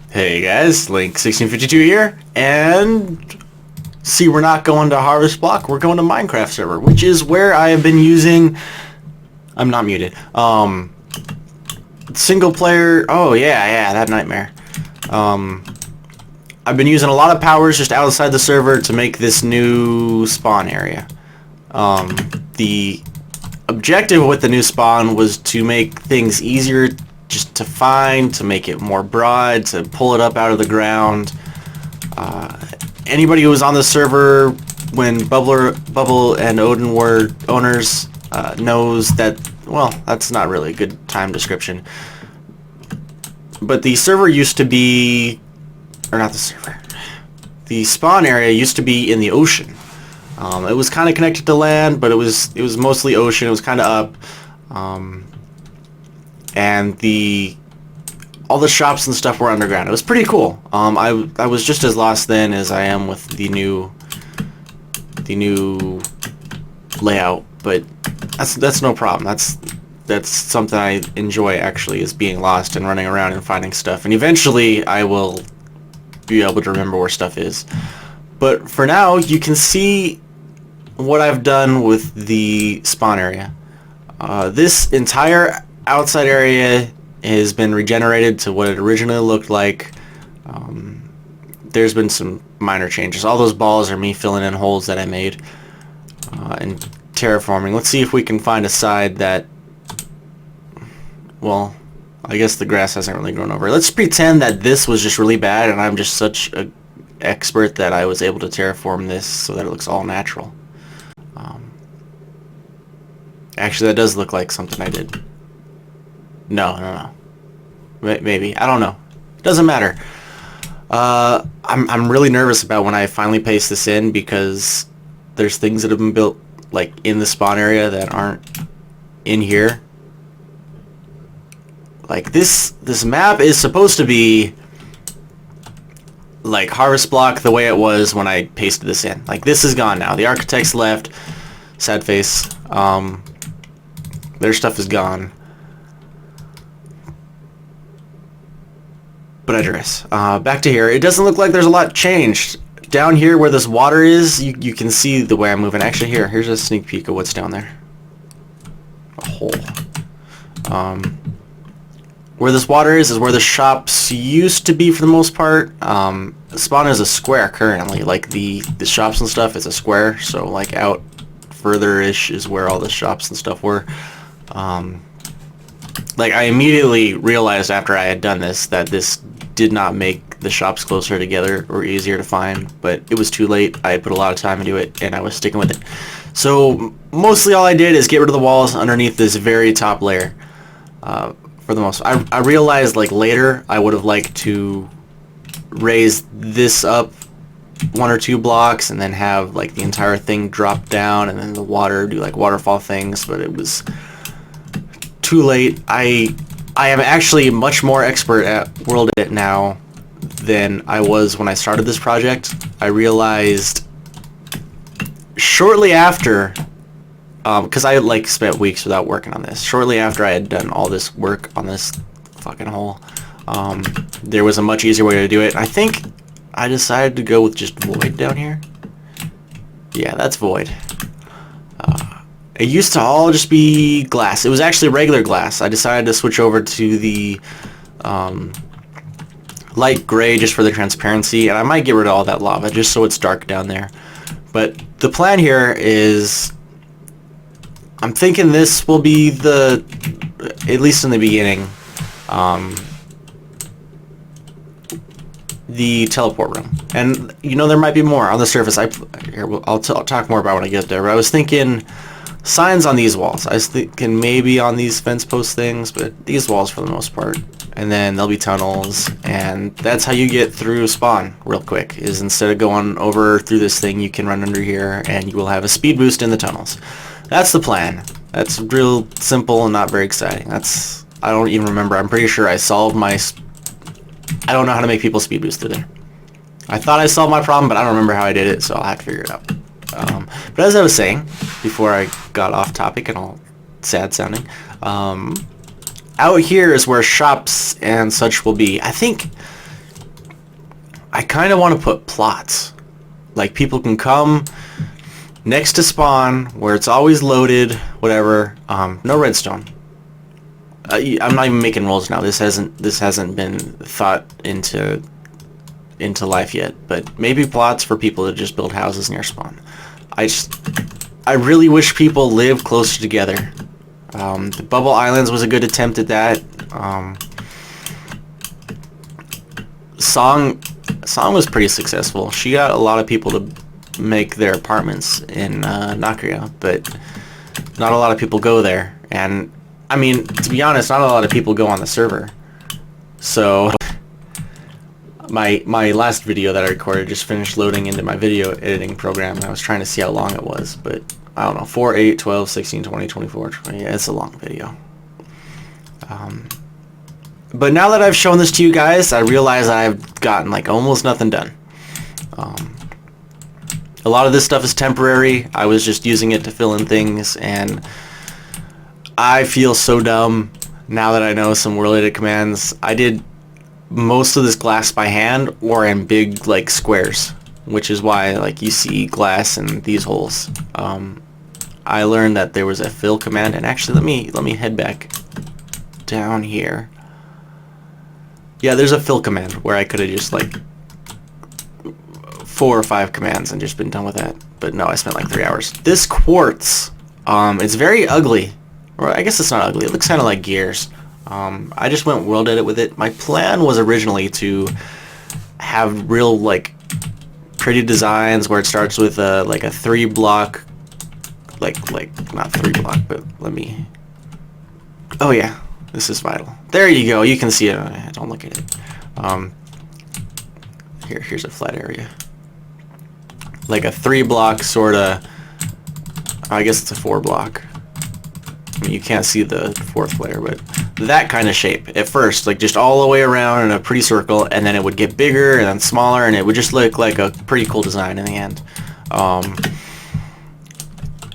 Hey guys, Link1652 here, and see, we're not going to Harvest Block, we're going to Minecraft server, which is where I have been using, I'm not muted, single player, oh yeah, that nightmare. I've been using a lot of powers just outside the server to make this new spawn area. The objective with the new spawn was to make things easier just to find, to make it more broad, to pull it up out of the ground. Anybody who was on the server when Bubble and Odin were owners knows that, well, that's not really a good time description. But the server used to be, or not the server, the spawn area used to be in the ocean. It was kind of connected to land, but it was mostly ocean. It was kind of up. And all the shops and stuff were underground. It was pretty cool. I was just as lost then as I am with the new layout, but that's no problem. That's something I enjoy, actually, is being lost and running around and finding stuff. And eventually I will be able to remember where stuff is. But for now, you can see what I've done with the spawn area. This entire outside area has been regenerated to what it originally looked like. There's been some minor changes. All those balls are me filling in holes that I made and terraforming. Let's see if we can find a side that, well, I guess the grass hasn't really grown over. Let's pretend that this was just really bad and I'm just such an expert that I was able to terraform this so that it looks all natural. Actually, that does look like something I did. No. Maybe. I don't know. Doesn't matter. I'm really nervous about when I finally paste this in, because there's things that have been built like in the spawn area that aren't in here. Like this map is supposed to be like Harvest Block the way it was when I pasted this in. Like, this is gone now. The architects left. Sad face. Their stuff is gone. But I digress. Back to here. It doesn't look like there's a lot changed. Down here where this water is, you can see the way I'm moving. Actually, here's a sneak peek of what's down there. A hole. Where this water is where the shops used to be for the most part. Spawn is a square currently. Like, the shops and stuff is a square. So, like, out further-ish is where all the shops and stuff were. Like, I immediately realized after I had done this that this did not make the shops closer together or easier to find, but it was too late. I had put a lot of time into it, and I was sticking with it. So mostly all I did is get rid of the walls underneath this very top layer. For the most, I realized, like, later I would have liked to raise this up 1 or 2 blocks and then have, like, the entire thing drop down and then the water do, like, waterfall things, but it was too late. I am actually much more expert at World Edit now than I was when I started this project. I realized shortly after, because I had, like, spent weeks without working on this. Shortly after I had done all this work on this fucking hole, there was a much easier way to do it. I think I decided to go with just void down here. Yeah, that's void. It used to all just be glass. It was actually regular glass. I decided to switch over to the light gray just for the transparency, and I might get rid of all that lava just so it's dark down there. But the plan here is, I'm thinking this will be the, at least in the beginning, the teleport room. And, you know, there might be more on the surface. I'll talk more about when I get there, but I was thinking signs on these walls. I was thinking maybe on these fence post things, but these walls for the most part. And then there'll be tunnels, and that's how you get through spawn real quick, is instead of going over through this thing, you can run under here, and you will have a speed boost in the tunnels. That's the plan. That's real simple and not very exciting. I don't even remember. I'm pretty sure I solved my... I don't know how to make people speed boost through there. I thought I solved my problem, but I don't remember how I did it, so I'll have to figure it out. But as I was saying, before I got off topic and all sad sounding. Out here is where shops and such will be. I think I kind of want to put plots. Like, people can come next to spawn, where it's always loaded, whatever. No redstone. I'm not even making rolls now. This hasn't been thought into life yet. But maybe plots for people to just build houses near spawn. I really wish people lived closer together. The Bubble Islands was a good attempt at that. Song was pretty successful. She got a lot of people to make their apartments in Nakia, but not a lot of people go there. And I mean, to be honest, not a lot of people go on the server. So my last video that I recorded just finished loading into my video editing program, and I was trying to see how long it was, but I don't know, 4, 8, 12, 16, 20, 24, 20, yeah, it's a long video. But now that I've shown this to you guys, I realize I've gotten like almost nothing done. A lot of this stuff is temporary. I was just using it to fill in things, and I feel so dumb now that I know some world edit commands. I did most of this glass by hand or in big like squares, which is why like you see glass in these holes. I learned that there was a fill command, and actually let me head back down here. Yeah, there's a fill command where I could have just like 4 or 5 commands and just been done with that. But no, I spent like 3 hours. This quartz, it's very ugly. Or I guess it's not ugly. It looks kind of like gears. I just went world edit with it. My plan was originally to have real like pretty designs where it starts with like a 3-block, like not 3-block, but let me. Oh yeah, this is vital. There you go. You can see it. Don't look at it. Here's a flat area. Like a 3-block sort of. I guess it's a 4-block. I mean, you can't see the 4th layer, but that kind of shape at first, like just all the way around in a pretty circle, and then it would get bigger and then smaller, and it would just look like a pretty cool design in the end.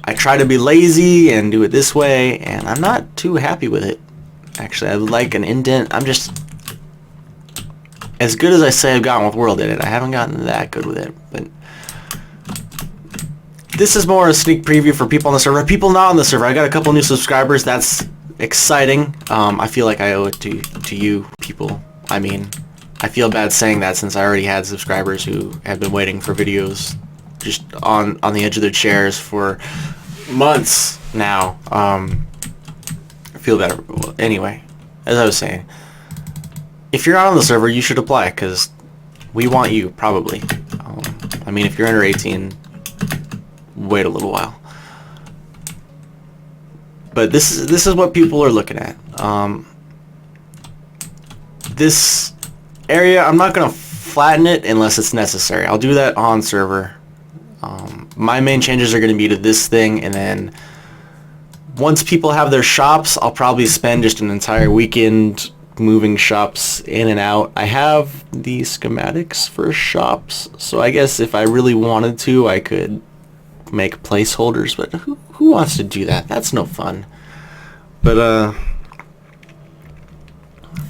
I try to be lazy and do it this way, and I'm not too happy with it. Actually, I would like an indent. I'm just as good as I say I've gotten with world edit. I haven't gotten that good with it, but this is more a sneak preview for people on the server. People not on the server, I got a couple new subscribers. That's exciting. I feel like I owe it to you people. I mean, I feel bad saying that since I already had subscribers who have been waiting for videos just on the edge of their chairs for months now. I feel better. Well, anyway, as I was saying, if you're not on the server, you should apply, because we want you, probably. I mean, if you're under 18, wait a little while. But this is what people are looking at. This area, I'm not gonna flatten it unless it's necessary. I'll do that on server. My main changes are gonna be to this thing, and then once people have their shops, I'll probably spend just an entire weekend moving shops in and out. I have the schematics for shops, so I guess if I really wanted to, I could make placeholders, but who wants to do that? That's no fun. But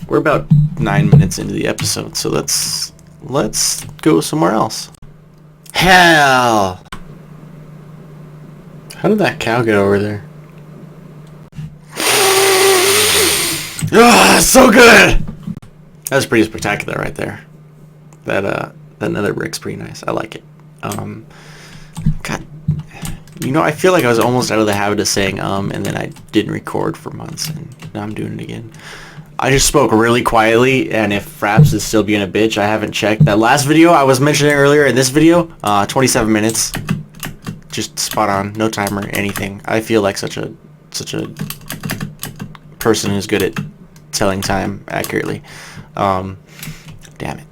we're about 9 minutes into the episode, so let's go somewhere else. Hell! How did that cow get over there? Ah, so good! That was pretty spectacular right there. That nether brick's pretty nice. I like it. God, you know, I feel like I was almost out of the habit of saying and then I didn't record for months, and now I'm doing it again. I just spoke really quietly, and if Fraps is still being a bitch, I haven't checked. That last video I was mentioning earlier in this video, 27 minutes. Just spot on, no timer, anything. I feel like such a person who's good at telling time accurately. Damn it.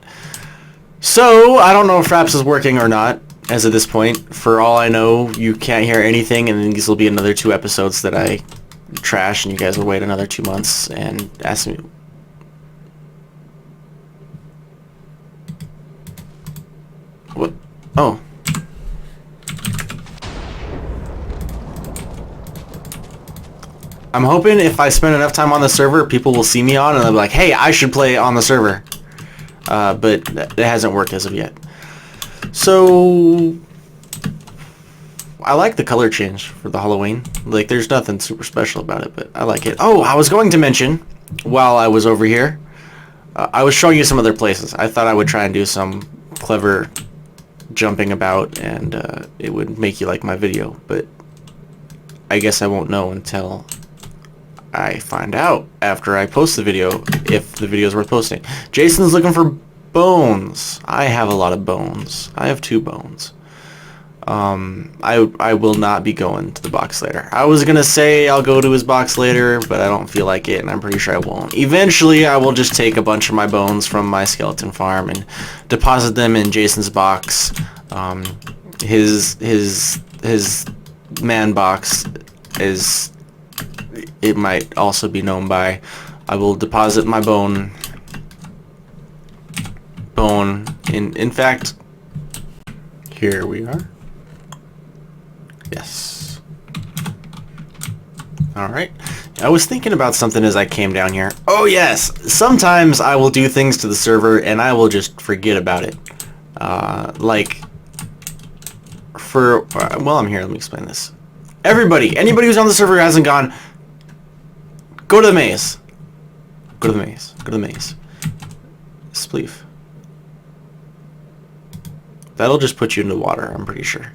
So, I don't know if Fraps is working or not, as of this point. For all I know, you can't hear anything, and these will be another 2 episodes that I trash, and you guys will wait another 2 months and ask me. What? Oh. I'm hoping if I spend enough time on the server, people will see me on and they'll be like, hey, I should play on the server. But it hasn't worked as of yet. So I like the color change for the Halloween. Like, there's nothing super special about it, but I like it. Oh, I was going to mention, while I was over here, I was showing you some other places. I thought I would try and do some clever jumping about, and it would make you like my video, but I guess I won't know until I find out after I post the video if the video is worth posting. Jason's looking for bones. I have a lot of bones. I have 2 bones. I will not be going to the box later. I was gonna say I'll go to his box later, but I don't feel like it, and I'm pretty sure I won't. Eventually, I will just take a bunch of my bones from my skeleton farm and deposit them in Jason's box. His man box is, it might also be known by. I will deposit my bone in fact, here we are. Yes. Alright. I was thinking about something as I came down here. Oh yes! Sometimes I will do things to the server and I will just forget about it. Like, well, I'm here, let me explain this. Anybody who's on the server who hasn't gone, go to the maze. Go to the maze. Go to the maze. Spleef. That'll just put you into water, I'm pretty sure.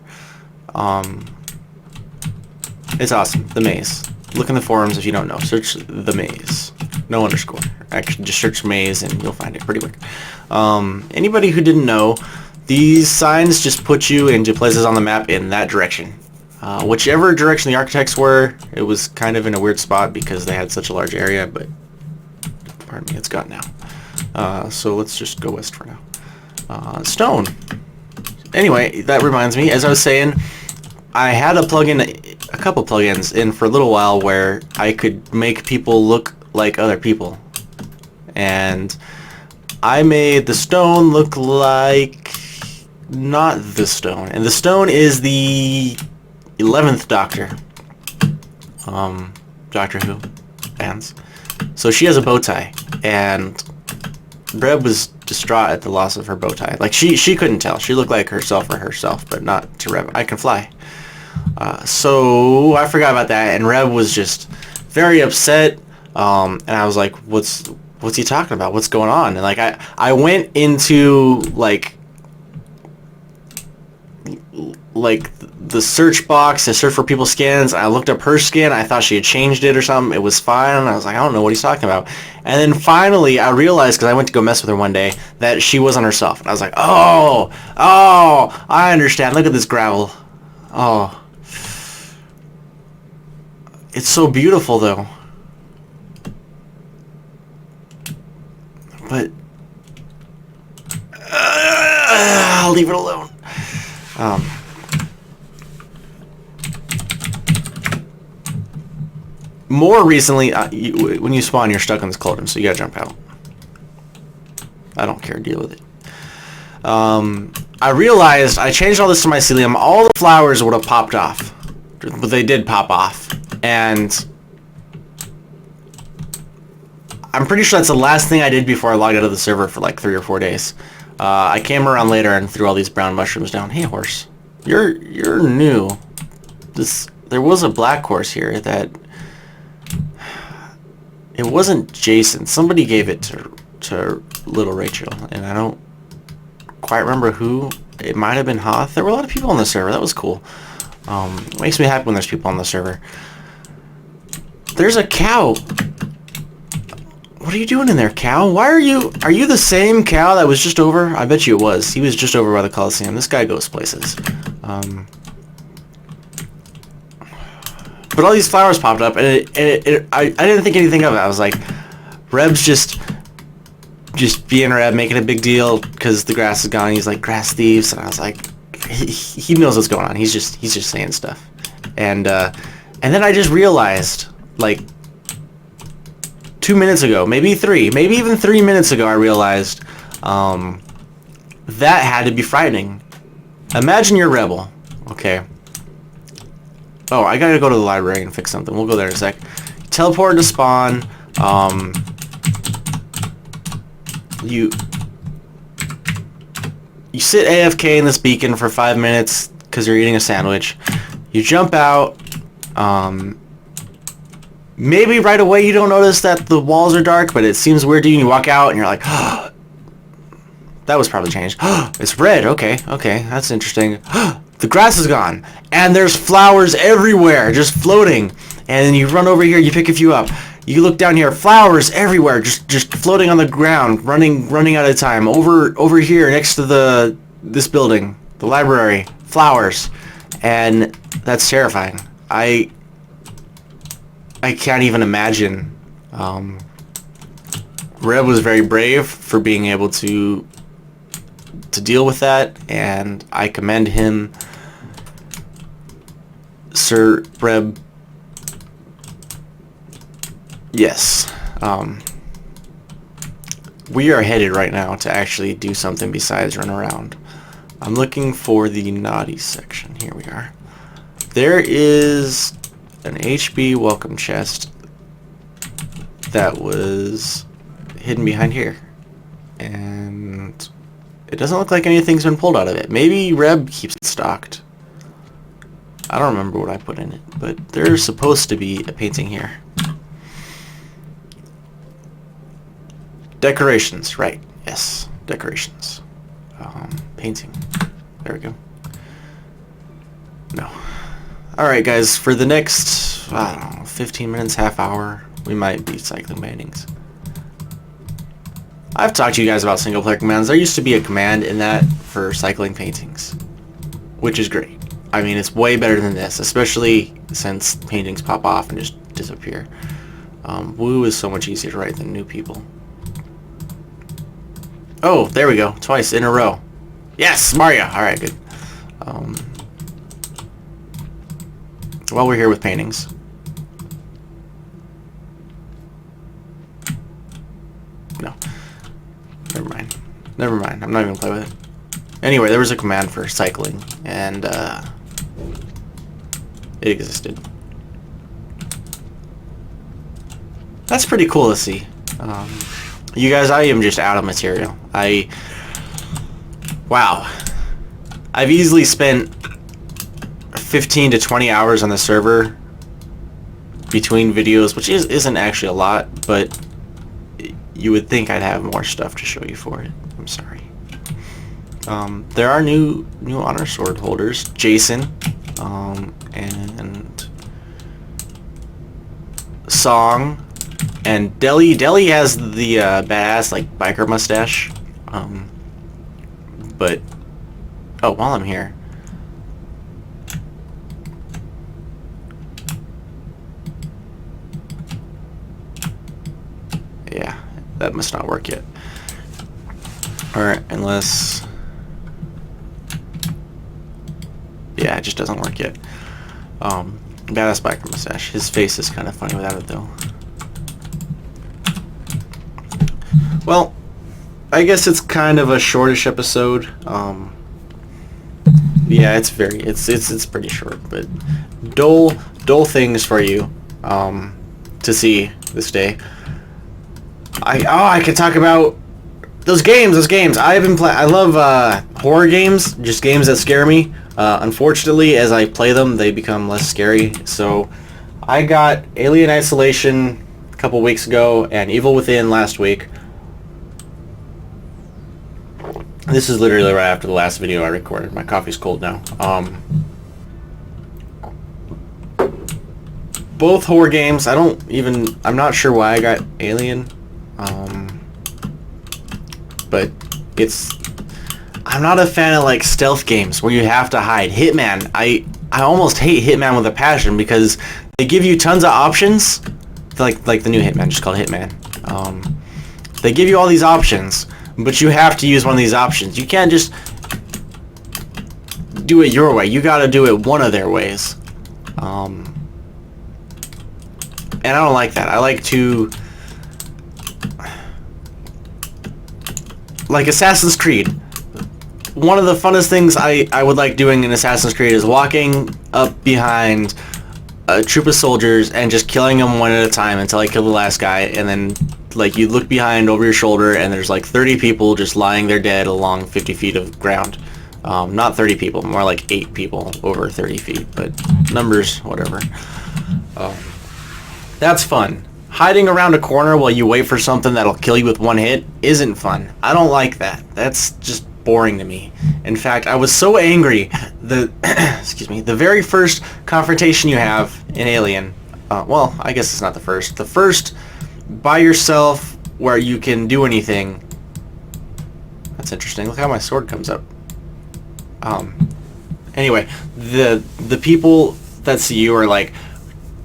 It's awesome. The maze. Look in the forums if you don't know. Search the maze. No underscore. Actually, just search maze and you'll find it pretty quick. Anybody who didn't know, these signs just put you into places on the map in that direction. Whichever direction the architects were, it was kind of in a weird spot because they had such a large area, but pardon me, it's gone now. So let's just go west for now. Stone. Anyway, that reminds me, as I was saying, I had a couple plugins in for a little while where I could make people look like other people. And I made the stone look like not the stone. And the stone is the 11th Doctor. Doctor Who fans. So she has a bow tie, and Reb was distraught at the loss of her bow tie. Like, she couldn't tell. She looked like herself, but not to Reb. I can fly. So I forgot about that, and Reb was just very upset. And I was like, what's he talking about? What's going on? And like, I went into like the search box to search for people's skins. I looked up her skin. I thought she had changed it or something. It was fine. And I was like, I don't know what he's talking about. And then finally I realized, because I went to go mess with her one day, that she wasn't herself. And I was like, oh, I understand. Look at this gravel. Oh. It's so beautiful though. But I'll leave it alone. More recently, when you spawn, you're stuck in this cauldron, so you gotta jump out. I don't care, deal with it. I realized I changed all this to mycelium. All the flowers would have popped off, but they did pop off, and I'm pretty sure that's the last thing I did before I logged out of the server for like 3 or 4 days. I came around later and threw all these brown mushrooms down. Hey, horse, you're new. There was a black horse here that. It wasn't Jason. Somebody gave it to little Rachel, and I don't quite remember who. It might have been Hoth. There were a lot of people on the server. That was cool. It makes me happy when there's people on the server. There's a cow. What are you doing in there, cow? Why are you the same cow that was just over? I bet you it was. He was just over by the Coliseum. This guy goes places. But all these flowers popped up, and I didn't think anything of it. I was like, Reb's just being Reb, making a big deal because the grass is gone. He's like, grass thieves, and I was like, he knows what's going on. He's just saying stuff, and then I just realized, like, 2 minutes ago, maybe even 3 minutes ago, I realized that had to be frightening. Imagine you're Rebel, okay. Oh, I gotta go to the library and fix something. We'll go there in a sec. teleport to spawn. You sit AFK in this beacon for 5 minutes because you're eating a sandwich. You jump out. Maybe right away you don't notice that the walls are dark, but it seems weird to you. And you walk out and you're like, oh, that was probably changed. It's red. Okay, that's interesting. The grass is gone, and there's flowers everywhere, just floating. And then you run over here, you pick a few up. You look down here, flowers everywhere, just floating on the ground, running out of time. Over here next to this building, the library, flowers, and that's terrifying. I can't even imagine. Reb was very brave for being able to deal with that, and I commend him. Sir Reb. Yes. We are headed right now to actually do something besides run around. I'm looking for the naughty section. Here we are. There is an HB welcome chest that was hidden behind here. And it doesn't look like anything's been pulled out of it. Maybe Reb keeps it stocked. I don't remember what I put in it, but there's supposed to be a painting here. Decorations, right. Yes, decorations. Painting. There we go. No. Alright guys, for the next, I don't know, 15 minutes, half hour, we might be cycling paintings. I've talked to you guys about single player commands. There used to be a command in that for cycling paintings, which is great. I mean, it's way better than this, especially since paintings pop off and just disappear. Woo is so much easier to write than new people. Oh, there we go. Twice in a row. Yes, Mario. Alright, good. While we're here with paintings. No. Never mind. Never mind. I'm not even gonna play with it. Anyway, there was a command for cycling, and it existed. That's pretty cool to see. You guys, I am just out of material. Wow. I've easily spent 15 to 20 hours on the server between videos, which isn't actually a lot, but you would think I'd have more stuff to show you for it. I'm sorry. There are new honor sword holders, Jason, and Song, and Deli. Deli has the badass like biker mustache. But oh, while I'm here, yeah, that must not work yet. All right, unless. Yeah, it just doesn't work yet. Badass biker mustache. His face is kind of funny without it though. Well, I guess it's kind of a shortish episode. Yeah, it's pretty short, but dull things for you to see this day. I could talk about those games. I've been playing. I love horror games, just games that scare me. Unfortunately, as I play them, they become less scary. So, I got Alien Isolation a couple weeks ago and Evil Within last week. This is literally right after the last video I recorded. My coffee's cold now. Both horror games. I'm not sure why I got Alien. But I'm not a fan of like stealth games where you have to hide. Hitman. I almost hate Hitman with a passion because they give you tons of options. Like the new Hitman, just called Hitman. They give you all these options, but you have to use one of these options. You can't just do it your way. You gotta do it one of their ways. And I don't like that. I like to... Like Assassin's Creed. One of the funnest things I would like doing in Assassin's Creed is walking up behind a troop of soldiers and just killing them one at a time until I kill the last guy, and then like you look behind over your shoulder and there's like 30 people just lying there dead along 50 feet of ground. Not 30 people, more like 8 people over 30 feet, but numbers, whatever. That's fun. Hiding around a corner while you wait for something that'll kill you with one hit isn't fun. I don't like that. That's just boring to me. In fact, I was so angry. Excuse me, the very first confrontation you have in Alien, well, I guess it's not the first. The first by yourself where you can do anything. That's interesting. Look how my sword comes up. Anyway, the people that see you are like,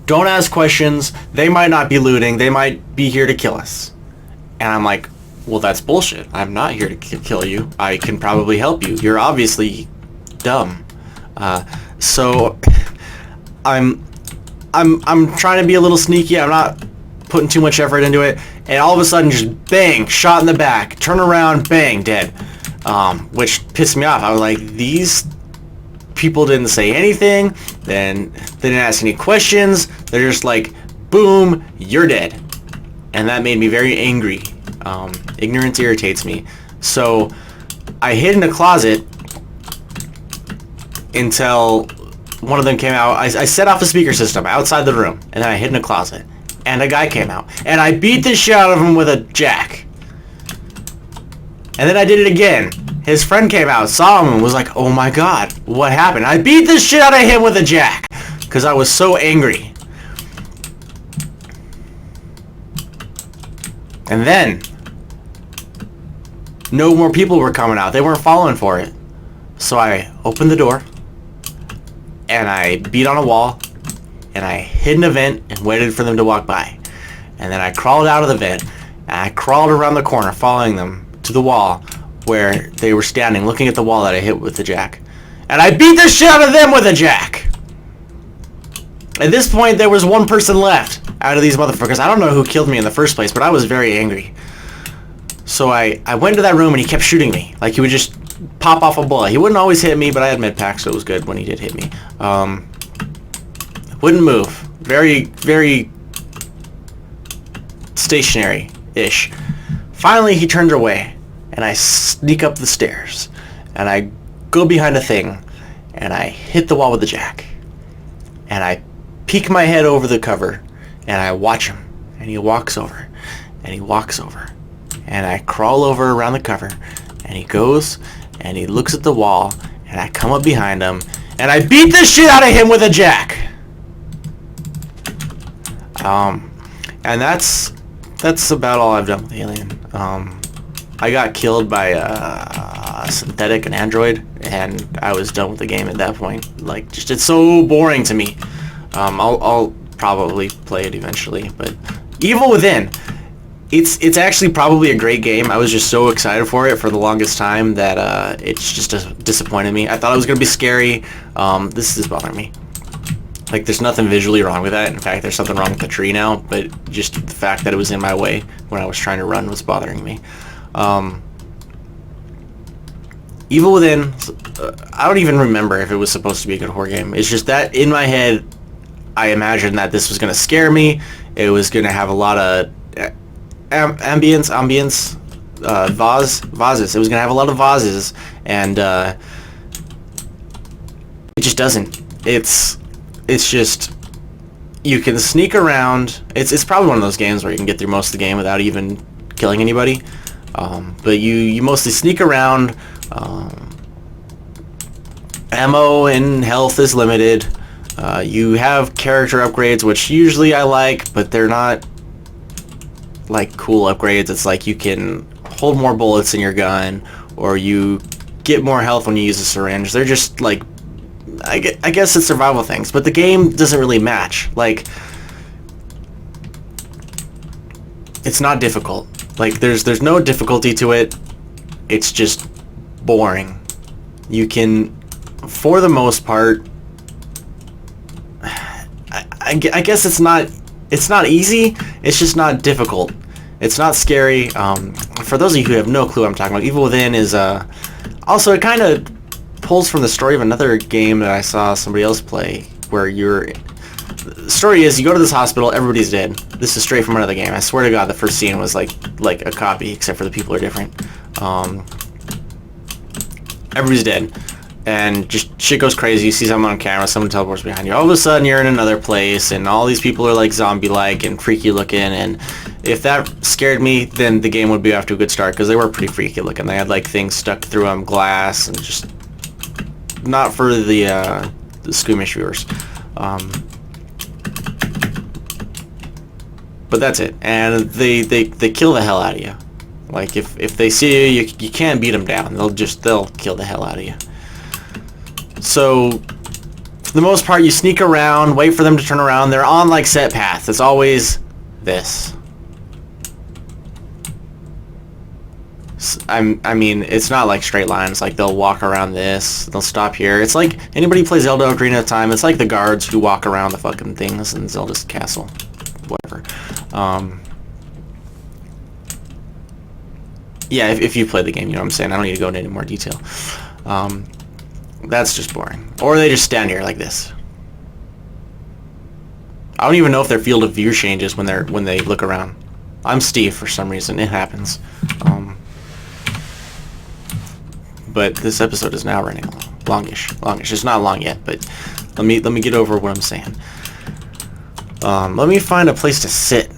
don't ask questions. They might not be looting. They might be here to kill us. And I'm like, well, that's bullshit. I'm not here to kill you. I can probably help you. You're obviously dumb. So I'm trying to be a little sneaky. I'm not putting too much effort into it. And all of a sudden, just bang, shot in the back. Turn around, bang, dead. Which pissed me off. I was like, these people didn't say anything. Then they didn't ask any questions. They're just like, boom, you're dead. And that made me very angry. Ignorance irritates me. So I hid in a closet until one of them came out. I set off a speaker system outside the room, and then I hid in a closet. And a guy came out, and I beat the shit out of him with a jack. And then I did it again. His friend came out, saw him, and was like, oh my god, what happened? I beat the shit out of him with a jack because I was so angry. And then no more people were coming out. They weren't falling for it. So I opened the door and I beat on a wall and I hid in a vent and waited for them to walk by. And then I crawled out of the vent and I crawled around the corner following them to the wall where they were standing looking at the wall that I hit with the jack. And I beat the shit out of them with a jack. At this point, there was one person left out of these motherfuckers. I don't know who killed me in the first place, but I was very angry. So I went to that room and he kept shooting me. Like he would just pop off a bullet. He wouldn't always hit me, but I had med pack, so it was good when he did hit me. Wouldn't move. Very, very stationary-ish. Finally, he turned away, and I sneak up the stairs, and I go behind a thing, and I hit the wall with the jack, and I peek my head over the cover, and I watch him, and he walks over, and he walks over, and I crawl over around the cover, and he goes, and he looks at the wall, and I come up behind him, and I beat the shit out of him with a jack. And that's about all I've done with Alien. I got killed by a synthetic, an android, and I was done with the game at that point. Like, just it's so boring to me. I'll probably play it eventually, but Evil Within, it's actually probably a great game. I was just so excited for it for the longest time that it's just disappointed me. I thought it was gonna be scary. This is bothering me. Like, there's nothing visually wrong with that. In fact, there's something wrong with the tree now, but just the fact that it was in my way when I was trying to run was bothering me. Evil Within, I don't even remember if it was supposed to be a good horror game. It's just that in my head, I imagined that this was going to scare me. It was going to have a lot of vases. It was going to have a lot of vases, and it just doesn't. It's just, you can sneak around. It's probably one of those games where you can get through most of the game without even killing anybody. But you mostly sneak around. Ammo and health is limited. You have character upgrades, which usually I like, but they're not like cool upgrades. It's like you can hold more bullets in your gun, or you get more health when you use a syringe. They're just like, I guess it's survival things, but the game doesn't really match. Like, it's not difficult. Like, there's no difficulty to it. It's just boring. You can, for the most part, I guess it's not easy. It's just not difficult. It's not scary. For those of you who have no clue what I'm talking about, Evil Within is also, it kind of pulls from the story of another game that I saw somebody else play, where you're the story is, you go to this hospital, everybody's dead. This is straight from another game. I swear to God, the first scene was like a copy, except for the people are different. Everybody's dead, and just shit goes crazy. You see someone on camera, someone teleports behind you. All of a sudden, you're in another place, and all these people are like zombie-like and freaky looking. And if that scared me, then the game would be off to a good start, because they were pretty freaky looking. They had like things stuck through them, glass, and just not for the squeamish viewers. But that's it, and they kill the hell out of you. Like if they see you, you can't beat them down. They'll kill the hell out of you. So for the most part, you sneak around, wait for them to turn around. They're on like set paths. It's always this. I mean, it's not like straight lines. Like they'll walk around this, they'll stop here. It's like anybody who plays Zelda Ocarina of Time. It's like the guards who walk around the fucking things in Zelda's castle, whatever. Yeah, if you play the game, you know what I'm saying. I don't need to go into any more detail. That's just boring. Or they just stand here like this. I don't even know if their field of view changes when they look around. I'm Steve for some reason. It happens. But this episode is now running longish. It's not long yet, but let me get over what I'm saying. Let me find a place to sit.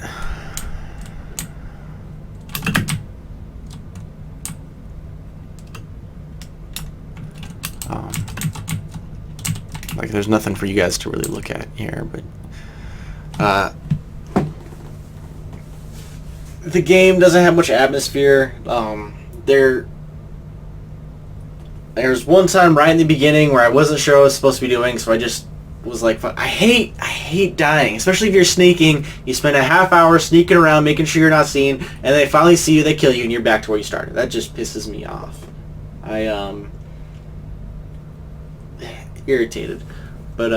Like there's nothing for you guys to really look at here, but the game doesn't have much atmosphere. There's one time right in the beginning where I wasn't sure what I was supposed to be doing, so I just was like, I hate dying, especially if you're sneaking. You spend a half hour sneaking around, making sure you're not seen, and they finally see you, they kill you, and you're back to where you started. That just pisses me off. Irritated. But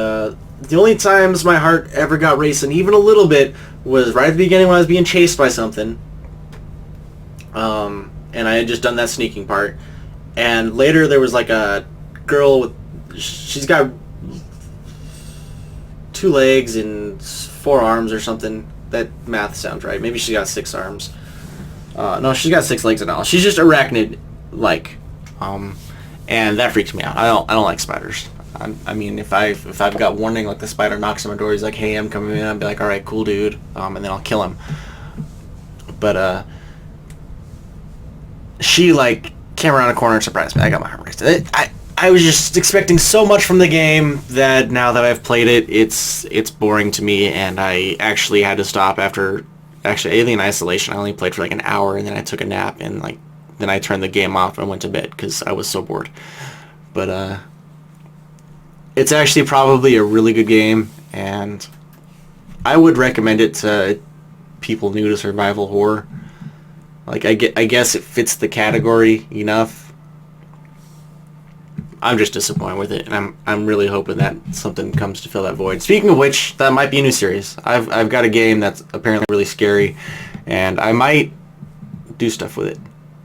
the only times my heart ever got racing, even a little bit, was right at the beginning when I was being chased by something. And I had just done that sneaking part. And later there was like a girl with, she's got 2 legs and 4 arms or something. That math sounds right. Maybe she's got 6 arms. No, she's got 6 legs and all. She's just arachnid-like. And that freaks me out. I don't like spiders. I mean, if I've got warning, like the spider knocks on my door, he's like, "Hey, I'm coming in," I'd be like, "All right, cool, dude," and then I'll kill him. But she like came around a corner and surprised me. I got my heart raced. I was just expecting so much from the game that now that I've played it, it's boring to me, and I actually had to stop after Alien Isolation. I only played for like an hour, and then I took a nap, and like then I turned the game off and went to bed because I was so bored. But it's actually probably a really good game, and I would recommend it to people new to survival horror. Like I guess it fits the category enough. I'm just disappointed with it, and I'm really hoping that something comes to fill that void. Speaking of which, that might be a new series. I've got a game that's apparently really scary, and I might do stuff with it.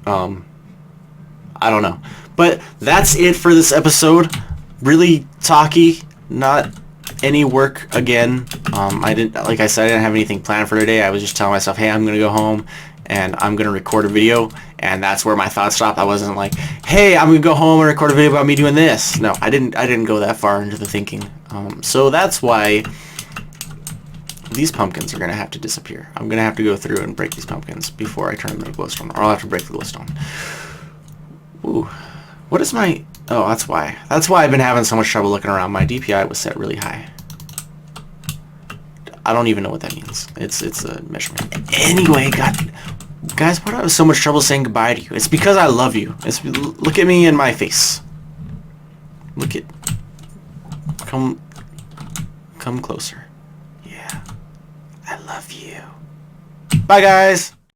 I don't know. But that's it for this episode. Really talky, not any work again. I didn't, like I said, I didn't have anything planned for today. I was just telling myself, hey, I'm gonna go home and I'm gonna record a video, and that's where my thoughts stopped. I wasn't like, hey, I'm gonna go home and record a video about me doing this. No, I didn't go that far into the thinking. So that's why these pumpkins are gonna have to disappear. I'm gonna have to go through and break these pumpkins before I turn them into glowstone, or I'll have to break the glowstone. Ooh, what is my? Oh, that's why. That's why I've been having so much trouble looking around. My DPI was set really high. I don't even know what that means. It's a measurement. Anyway, guys, why do I have so much trouble saying goodbye to you? It's because I love you. Look at me in my face. Come closer. Yeah, I love you. Bye, guys.